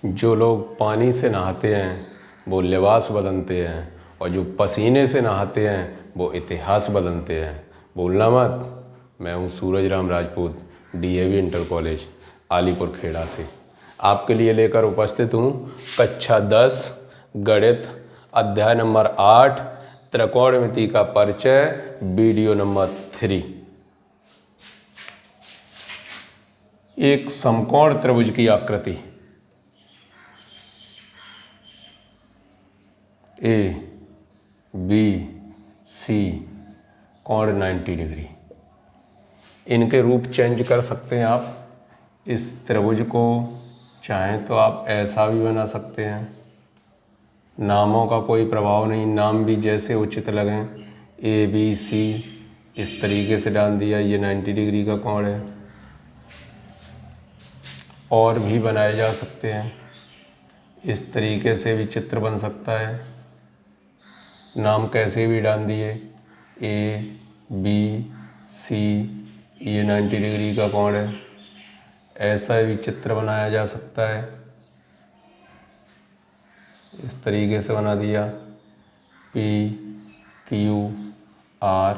जो लोग पानी से नहाते हैं वो लिबास बदलते हैं, और जो पसीने से नहाते हैं वो इतिहास बदलते हैं। भूलना मत। मैं हूँ Suraj Ram Rajput, DAV inter college Alipur Kheda से आपके लिए लेकर उपस्थित हूँ कक्षा 10 गणित अध्याय नंबर 8 त्रिकोणमिति का परिचय वीडियो नंबर 3। एक समकोण त्रिभुज की आकृति ABC कोण 90 डिग्री। इनके रूप चेंज कर सकते हैं आप। इस त्रिभुज को चाहें तो आप ऐसा भी बना सकते हैं। नामों का कोई प्रभाव नहीं, नाम भी जैसे उचित लगें। ABC इस तरीके से डाल दिया, ये 90 डिग्री का कोण है। और भी बनाए जा सकते हैं, इस तरीके से भी चित्र बन सकता है। नाम कैसे भी डाल दिए, ABC ये 90 डिग्री का कोण है। ऐसा भी चित्र बनाया जा सकता है, इस तरीके से बना दिया। PQR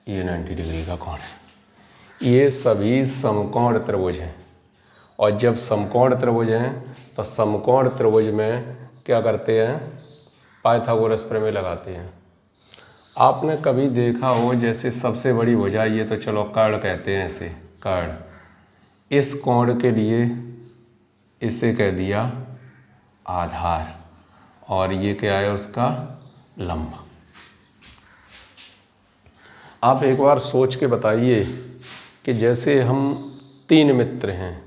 ये 90 डिग्री का कोण है। ये सभी समकोण त्रिभुज हैं। और जब समकोण त्रिभुज हैं तो समकोण त्रिभुज में क्या करते हैं, पाइथागोरस प्रमेय लगाते हैं। आपने कभी देखा हो, जैसे सबसे बड़ी भुजा, ये तो चलो कर्ण कहते हैं इसे, कर्ण। इस कोण के लिए इसे कह दिया आधार, और ये क्या है उसका लंब। आप एक बार सोच के बताइए कि जैसे हम 3 मित्र हैं,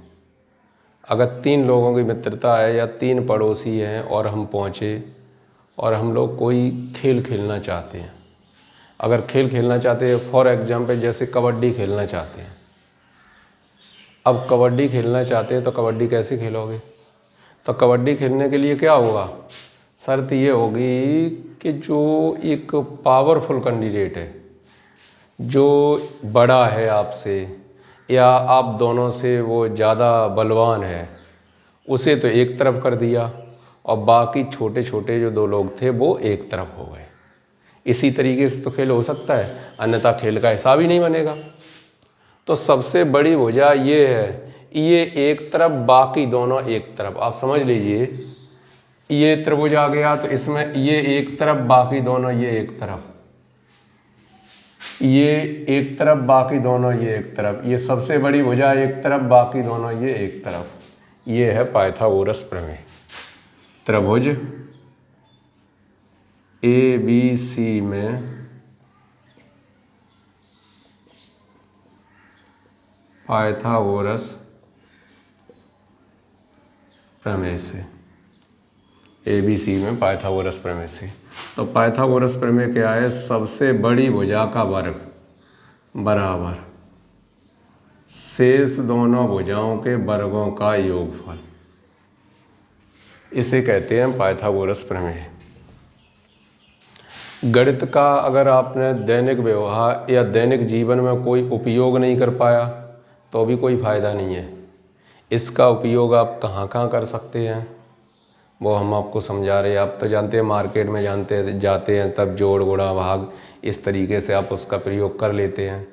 अगर 3 लोगों की मित्रता है या 3 पड़ोसी हैं और हम पहुँचे और हम लोग कोई खेल खेलना चाहते हैं। अगर खेल खेलना चाहते हैं, फॉर एग्जाम्पल जैसे कबड्डी खेलना चाहते हैं। अब कबड्डी खेलना चाहते हैं तो कबड्डी कैसे खेलोगे? तो कबड्डी खेलने के लिए क्या होगा, शर्त ये होगी कि जो एक पावरफुल कैंडिडेट है, जो बड़ा है आपसे या आप दोनों से वो ज़्यादा बलवान है, उसे तो एक तरफ कर दिया और बाकी छोटे छोटे जो 2 लोग थे वो एक तरफ हो गए। इसी तरीके से तो खेल हो सकता है, अन्यथा खेल का हिसाब ही नहीं बनेगा। तो सबसे बड़ी वजह ये है, ये एक तरफ बाकी दोनों एक तरफ। आप समझ लीजिए, ये त्रिभुज आ गया तो इसमें ये एक तरफ बाकी दोनों ये एक तरफ, ये एक तरफ बाकी दोनों ये एक तरफ। ये सबसे बड़ी भुजा एक तरफ बाकी दोनों ये एक तरफ। ये है पाइथागोरस प्रमेय। त्रिभुज ABC में पाइथागोरस प्रमेय से, ABC में पाइथागोरस प्रमेय से। तो पाइथागोरस प्रमेय क्या है, सबसे बड़ी भुजा का वर्ग बराबर शेष दोनों भुजाओं के वर्गों का योगफल। इसे कहते हैं पाइथागोरस प्रमेय। गणित का अगर आपने दैनिक व्यवहार या दैनिक जीवन में कोई उपयोग नहीं कर पाया तो भी कोई फ़ायदा नहीं है। इसका उपयोग आप कहाँ कहाँ कर सकते हैं वो हम आपको समझा रहे हैं। आप तो जानते हैं, मार्केट में जाते हैं तब जोड़ गुणा भाग इस तरीके से आप उसका प्रयोग कर लेते हैं।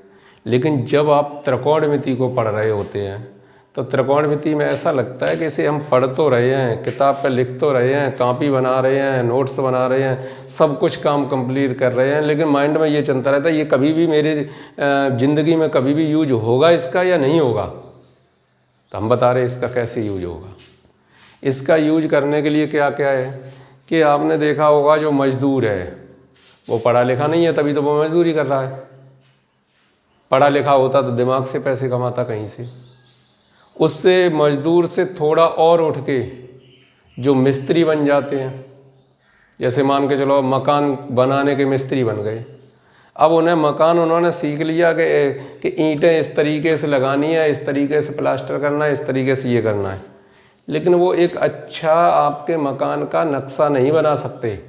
लेकिन जब आप त्रिकोणमिति को पढ़ रहे होते हैं तो त्रिकोणमिति में ऐसा लगता है कि इसे हम पढ़ तो रहे हैं, किताब पर लिख तो रहे हैं, कॉपी बना रहे हैं, नोट्स बना रहे हैं, सब कुछ काम कंप्लीट कर रहे हैं, लेकिन माइंड में ये चलता रहता है ये कभी भी मेरे ज़िंदगी में कभी भी यूज होगा इसका या नहीं होगा। तो हम बता रहे हैं इसका कैसे यूज होगा। इसका यूज करने के लिए क्या क्या है कि आपने देखा होगा, जो मजदूर है वो पढ़ा लिखा नहीं है, तभी तो वो मजदूरी कर रहा है। पढ़ा लिखा होता तो दिमाग से पैसे कमाता कहीं से। उससे मजदूर से थोड़ा और उठ के जो मिस्त्री बन जाते हैं, जैसे मान के चलो मकान बनाने के मिस्त्री बन गए। अब उन्हें मकान उन्होंने सीख लिया कि ईंटें इस तरीके से लगानी है, इस तरीके से प्लास्टर करना है, इस तरीके से ये करना है, लेकिन वो एक अच्छा आपके मकान का नक्शा नहीं बना सकते।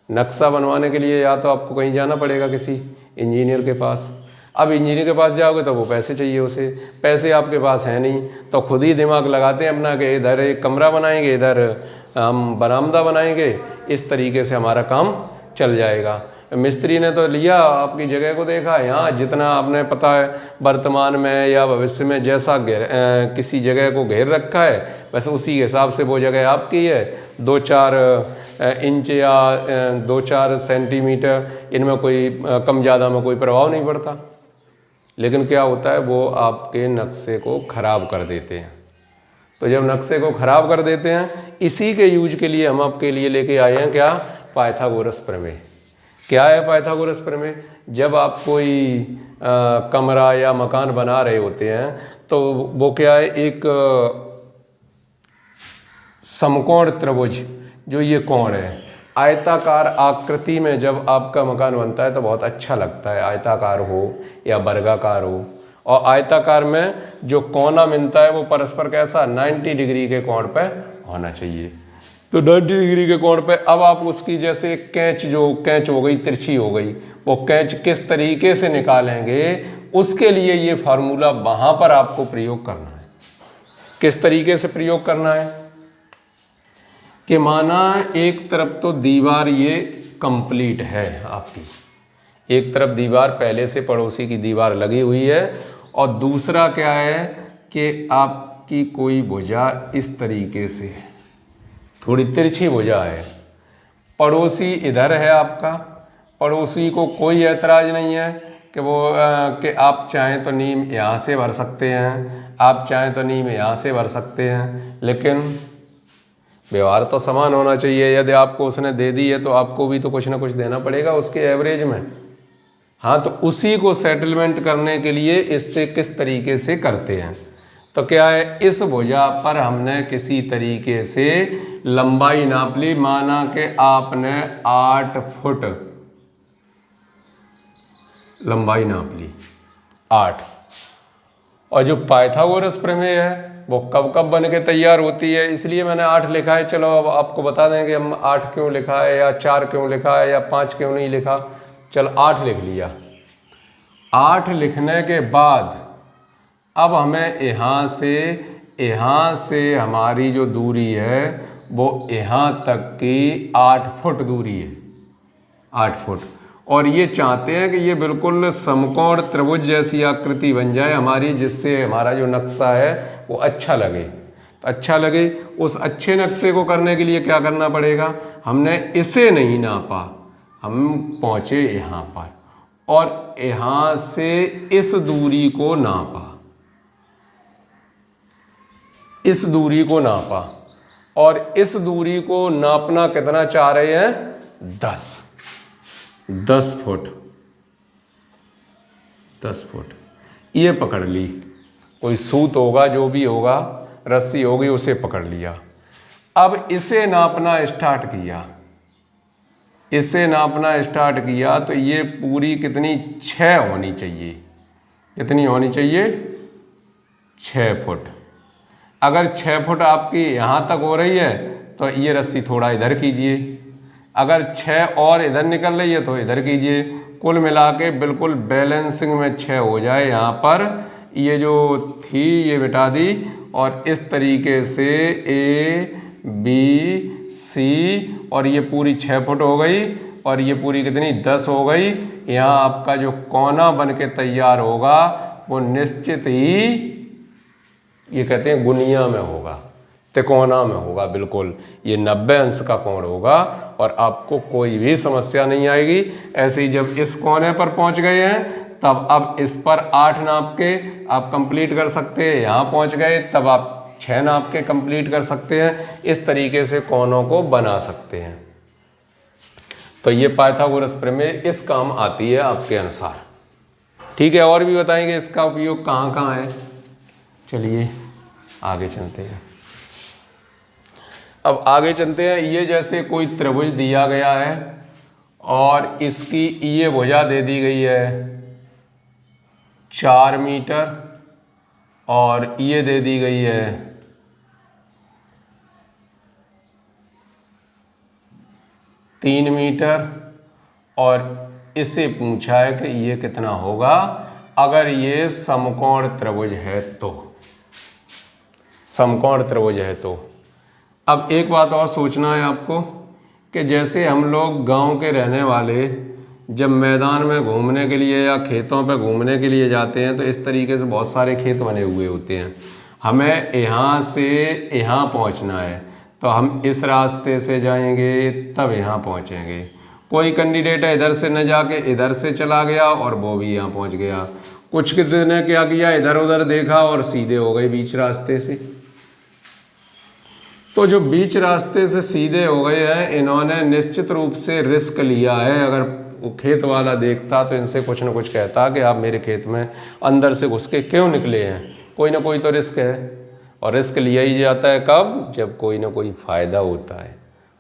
नक्शा बनवाने के लिए या तो आपको कहीं जाना पड़ेगा किसी इंजीनियर के पास, अब इंजीनियर के पास जाओगे तो वो पैसे चाहिए, उसे पैसे आपके पास हैं नहीं, तो खुद ही दिमाग लगाते हैं अपना कि इधर एक कमरा बनाएंगे, इधर हम बरामदा बनाएंगे, इस तरीके से हमारा काम चल जाएगा। मिस्त्री ने तो लिया, आपकी जगह को देखा, यहाँ जितना आपने पता है वर्तमान में या भविष्य में जैसा किसी जगह को घेर रखा है, बस उसी हिसाब से वो जगह आपकी है। 2-4 इंच या 2-4 सेंटीमीटर, इनमें कोई कम ज़्यादा में कोई प्रभाव नहीं पड़ता। लेकिन क्या होता है, वो आपके नक्शे को ख़राब कर देते हैं। तो जब नक्शे को ख़राब कर देते हैं, इसी के यूज के लिए हम आपके लिए लेके आए हैं क्या, पाइथागोरस प्रमेय। क्या है पाइथागोरस प्रमेय? जब आप कोई कमरा या मकान बना रहे होते हैं तो वो क्या है, एक समकोण त्रिभुज, जो ये कोण है, आयताकार आकृति में जब आपका मकान बनता है तो बहुत अच्छा लगता है, आयताकार हो या वर्गाकार हो। और आयताकार में जो कोना मिलता है वो परस्पर कैसा, 90 डिग्री के कोण पे होना चाहिए। तो 90 डिग्री के कोण पे अब आप उसकी जैसे कैंच, जो कैंच हो गई तिरछी हो गई, वो कैंच किस तरीके से निकालेंगे, उसके लिए ये फार्मूला वहाँ पर आपको प्रयोग करना है। किस तरीके से प्रयोग करना है कि माना एक तरफ तो दीवार ये कंप्लीट है आपकी, एक तरफ दीवार पहले से पड़ोसी की दीवार लगी हुई है, और दूसरा क्या है कि आपकी कोई भुजा इस तरीके से थोड़ी तिरछी भुजा है, पड़ोसी इधर है आपका, पड़ोसी को कोई ऐतराज़ नहीं है कि वो कि आप चाहें तो नीम यहाँ से भर सकते हैं, आप चाहें तो नीम यहाँ से भर सकते हैं, लेकिन व्यवहार तो समान होना चाहिए। यदि आपको उसने दे दी है तो आपको भी तो कुछ ना कुछ देना पड़ेगा उसके एवरेज में। हाँ, तो उसी को सेटलमेंट करने के लिए इससे किस तरीके से करते हैं, तो क्या है, इस भुजा पर हमने किसी तरीके से लंबाई नाप ली। माना कि आपने 8 फुट लंबाई नाप ली, 8। और जो पाइथागोरस प्रमेय है वो कब कब बन के तैयार होती है, इसलिए मैंने 8 लिखा है। चलो अब आपको बता दें कि हम 8 क्यों लिखा है, या 4 क्यों लिखा है, या 5 क्यों नहीं लिखा। चलो 8 लिख लिया। 8 लिखने के बाद अब हमें यहाँ से हमारी जो दूरी है वो यहाँ तक की 8 फुट दूरी है, 8 फुट। और ये चाहते हैं कि ये बिल्कुल समकोण त्रिभुज जैसी आकृति बन जाए हमारी, जिससे हमारा जो नक्शा है वो अच्छा लगे। तो अच्छा लगे, उस अच्छे नक्शे को करने के लिए क्या करना पड़ेगा, हमने इसे नहीं नापा, हम पहुँचे यहाँ पर और यहाँ से इस दूरी को नापा, इस दूरी को नापा। और इस दूरी को नापना कितना चाह रहे हैं, 10 फुट, 10 फुट। ये पकड़ ली, कोई सूत होगा, जो भी होगा, रस्सी होगी, उसे पकड़ लिया। अब इसे नापना स्टार्ट किया, इसे नापना स्टार्ट किया तो ये पूरी कितनी, 6 होनी चाहिए। कितनी होनी चाहिए, 6 फुट। अगर 6 फुट आपकी यहाँ तक हो रही है तो ये रस्सी थोड़ा इधर कीजिए, अगर 6 और इधर निकल रही है तो इधर कीजिए। कुल मिला के बिल्कुल बैलेंसिंग में 6 हो जाए। यहाँ पर ये जो थी ये मिटा दी, और इस तरीके से A B C, और ये पूरी 6 फुट हो गई, और ये पूरी कितनी, 10 हो गई। यहाँ आपका जो कोना बन के तैयार होगा वो निश्चित ही, ये कहते हैं गुनिया में होगा, तिकोना में होगा, बिल्कुल ये 90 अंश का कोण होगा, और आपको कोई भी समस्या नहीं आएगी। ऐसे ही जब इस कोने पर पहुंच गए हैं तब अब इस पर 8 नाप के आप कंप्लीट कर सकते हैं। यहाँ पहुंच गए तब आप 6 नाप के कंप्लीट कर सकते हैं। इस तरीके से कोनों को बना सकते हैं। तो ये पाइथागोरस प्रमेय इस काम आती है आपके अनुसार। ठीक है, और भी बताएंगे इसका उपयोग कहाँ कहाँ है। चलिए आगे चलते हैं। अब आगे चलते हैं। ये जैसे कोई त्रिभुज दिया गया है और इसकी ये भुजा दे दी गई है 4 मीटर, और ये दे दी गई है 3 मीटर, और इससे पूछा है कि ये कितना होगा अगर ये समकोण त्रिभुज है तो, समकोण त्रिभुज है तो। अब एक बात और सोचना है आपको कि जैसे हम लोग गांव के रहने वाले जब मैदान में घूमने के लिए या खेतों पे घूमने के लिए जाते हैं तो इस तरीके से बहुत सारे खेत बने हुए होते हैं। हमें यहाँ से यहाँ पहुँचना है तो हम इस रास्ते से जाएंगे तब यहाँ पहुँचेंगे। कोई कैंडिडेट इधर से न जाके इधर से चला गया और वो भी यहाँ पहुँच गया। कुछ किसी ने क्या किया, इधर उधर देखा और सीधे हो गए बीच रास्ते से। तो जो बीच रास्ते से सीधे हो गए हैं इन्होंने निश्चित रूप से रिस्क लिया है। अगर वो खेत वाला देखता तो इनसे कुछ न कुछ कहता कि आप मेरे खेत में अंदर से घुस के क्यों निकले हैं, कोई ना कोई तो रिस्क है। और रिस्क लिया ही जाता है कब, जब कोई ना कोई फ़ायदा होता है,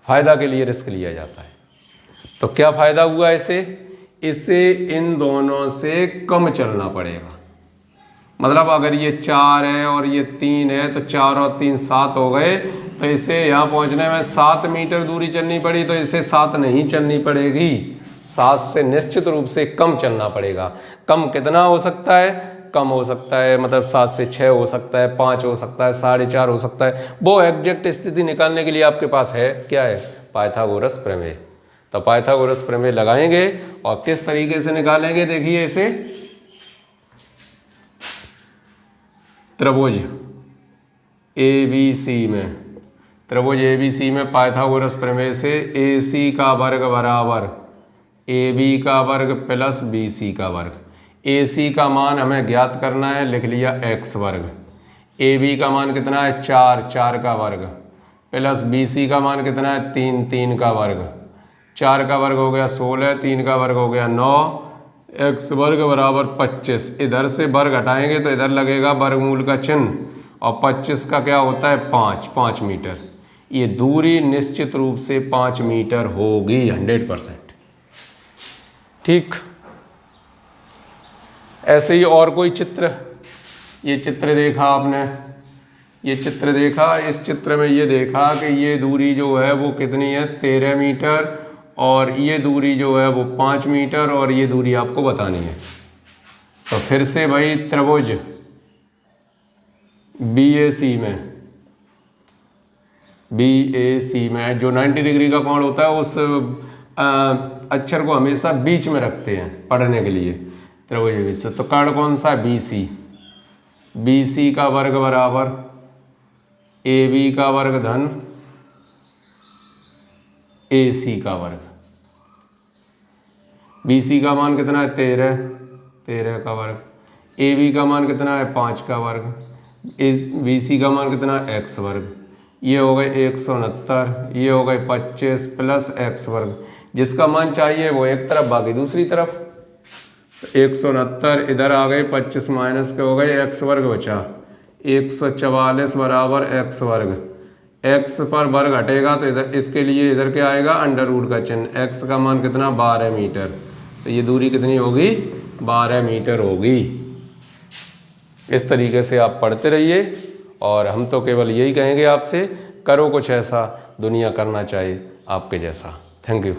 फ़ायदा के लिए रिस्क लिया जाता है। तो क्या फ़ायदा हुआ इससे इन दोनों से कम चलना पड़ेगा। मतलब अगर ये 4 है और ये 3 है तो 4 और 3 7 हो गए, तो इसे यहाँ पहुँचने में 7 मीटर दूरी चलनी पड़ी, तो इसे 7 नहीं चलनी पड़ेगी, 7 से निश्चित रूप से कम चलना पड़ेगा। कम कितना हो सकता है, कम हो सकता है मतलब 7 से 6 हो सकता है, 5 हो सकता है, 4.5 हो सकता है। वो एग्जैक्ट स्थिति निकालने के लिए आपके पास है क्या है, पाइथागोरस प्रमेय। तो पाइथागोरस प्रमेय लगाएंगे और किस तरीके से निकालेंगे, देखिए इसे त्रिभुज ABC में, त्रिभुज ABC में पाइथागोरस प्रमेय से AC का वर्ग बराबर AB का वर्ग प्लस BC का वर्ग। AC का मान हमें ज्ञात करना है, लिख लिया x वर्ग। AB का मान कितना है 4, 4 का वर्ग प्लस BC का मान कितना है 3, 3 का वर्ग। 4 का वर्ग हो गया 16, 3 का वर्ग हो गया 9, x वर्ग बराबर 25। इधर से वर्ग हटाएंगे तो इधर लगेगा वर्गमूल का चिन्ह और 25 का क्या होता है 5 मीटर। ये दूरी निश्चित रूप से 5 मीटर होगी 100%। ठीक, ऐसे ही और कोई चित्र, ये चित्र देखा आपने, ये चित्र देखा, इस चित्र में ये देखा कि ये दूरी जो है वो कितनी है 13 मीटर और ये दूरी जो है वो 5 मीटर और ये दूरी आपको बतानी है। तो फिर से भाई त्रिभुज BAC में जो 90 डिग्री का कोण होता है उस अक्षर को हमेशा बीच में रखते हैं पढ़ने के लिए, त्रिभुज ABC। तो कर्ण कौन सा है BC का वर्ग बराबर AB का वर्ग धन AC का वर्ग। BC का मान कितना है 13 का वर्ग। AB का मान कितना है 5 का वर्ग। BC का मान कितना है x वर्ग। ये हो गए 169, ये हो गए 25 प्लस x वर्ग। जिसका मान चाहिए वो एक तरफ बाकी दूसरी तरफ। 169 इधर आ गए, 25 माइनस के हो गए, x वर्ग बचा 144 बराबर x वर्ग। x पर वर्ग हटेगा तो इधर इसके लिए इधर क्या आएगा अंडर रूट का चिन्ह। x का मान कितना 12 मीटर, तो ये दूरी कितनी होगी 12 मीटर होगी। इस तरीके से आप पढ़ते रहिए और हम तो केवल यही कहेंगे आपसे, करो कुछ ऐसा दुनिया करना चाहे आपके जैसा। Thank you.